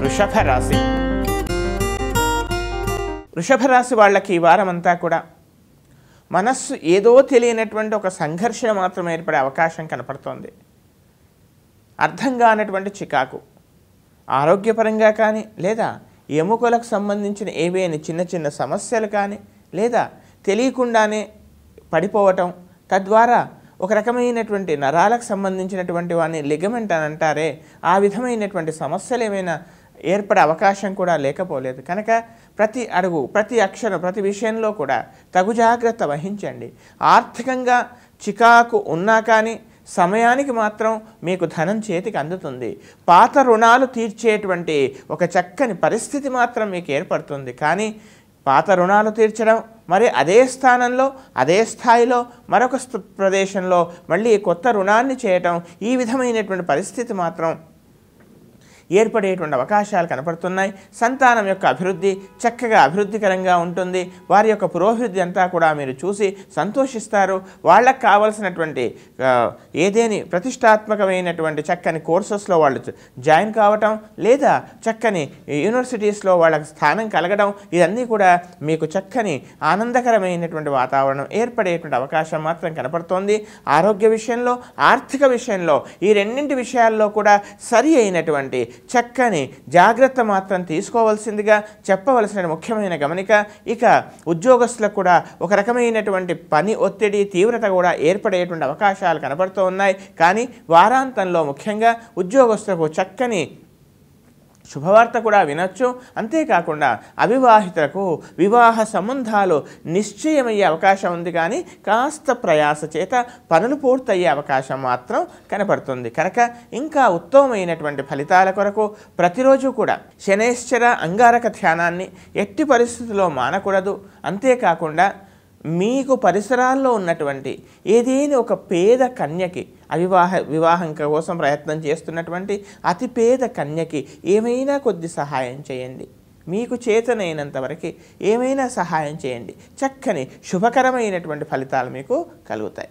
వృషభ రాశి. వృషభ రాశి వాళ్ళకి ఈ వారమంతా కూడా మనస్సు ఏదో తెలియనటువంటి ఒక సంఘర్షణ మాత్రం ఏర్పడే అవకాశం కనపడుతోంది. అర్థం కానటువంటి చికాకు ఆరోగ్యపరంగా కానీ, లేదా ఎముకలకు సంబంధించిన ఏవైనా చిన్న చిన్న సమస్యలు కానీ, లేదా తెలియకుండానే పడిపోవటం, తద్వారా ఒక రకమైనటువంటి నరాలకు సంబంధించినటువంటి వాడిని లిగమెంట్ అని అంటారే, ఆ విధమైనటువంటి సమస్యలు ఏమైనా ఏర్పడే అవకాశం కూడా లేకపోలేదు. కనుక ప్రతి అడుగు, ప్రతి అక్షరం, ప్రతి విషయంలో కూడా తగు జాగ్రత్త వహించండి. ఆర్థికంగా చికాకు ఉన్నా కానీ సమయానికి మాత్రం మీకు ధనం చేతికి అందుతుంది. పాత రుణాలు తీర్చేటువంటి ఒక చక్కని పరిస్థితి మాత్రం మీకు ఏర్పడుతుంది. కానీ పాత రుణాలు తీర్చడం, మరి అదే స్థానంలో, అదే స్థాయిలో మరొక ప్రదేశంలో మళ్ళీ కొత్త రుణాన్ని చేయటం, ఈ విధమైనటువంటి పరిస్థితి మాత్రం ఏర్పడేటువంటి అవకాశాలు కనపడుతున్నాయి. సంతానం యొక్క అభివృద్ధి చక్కగా అభివృద్ధికరంగా ఉంటుంది. వారి యొక్క పురోభివృద్ధి అంతా కూడా మీరు చూసి సంతోషిస్తారు. వాళ్ళకు కావలసినటువంటి ఏదేని ప్రతిష్టాత్మకమైనటువంటి చక్కని కోర్సెస్లో వాళ్ళు జాయిన్ కావటం, లేదా చక్కని యూనివర్సిటీస్లో వాళ్ళకి స్థానం కలగడం, ఇవన్నీ కూడా మీకు చక్కని ఆనందకరమైనటువంటి వాతావరణం ఏర్పడేటువంటి అవకాశం మాత్రం కనపడుతోంది. ఆరోగ్య విషయంలో, ఆర్థిక విషయంలో, ఈ రెండింటి విషయాల్లో కూడా సరి అయినటువంటి చక్కని జాగ్రత్త మాత్రం తీసుకోవాల్సిందిగా చెప్పవలసిన ముఖ్యమైన గమనిక. ఇక ఉద్యోగస్తులకు కూడా ఒక రకమైనటువంటి పని ఒత్తిడి, తీవ్రత కూడా ఏర్పడేటువంటి అవకాశాలు కనబడుతూ ఉన్నాయి. కానీ వారాంతంలో ముఖ్యంగా ఉద్యోగస్తులకు చక్కని శుభవార్త కూడా వినొచ్చు. అంతేకాకుండా అవివాహితులకు వివాహ సంబంధాలు నిశ్చయమయ్యే అవకాశం ఉంది. కానీ కాస్త ప్రయాస చేత పనులు పూర్తయ్యే అవకాశం మాత్రం కనపడుతుంది. కనుక ఇంకా ఉత్తమమైనటువంటి ఫలితాల కొరకు ప్రతిరోజు కూడా శనైశ్చర అంగారక ధ్యానాన్ని ఎట్టి పరిస్థితుల్లో మానకూడదు. అంతేకాకుండా మీకు పరిసరాల్లో ఉన్నటువంటి ఏదైనా ఒక పేద కన్యకి, వివాహం కోసం ప్రయత్నం చేస్తున్నటువంటి అతి పేద కన్యకి ఏమైనా కొద్ది సహాయం చేయండి. మీకు చేతనైనంత వరకు ఏమైనా సహాయం చేయండి. చక్కని శుభకరమైనటువంటి ఫలితాలు మీకు కలుగుతాయి.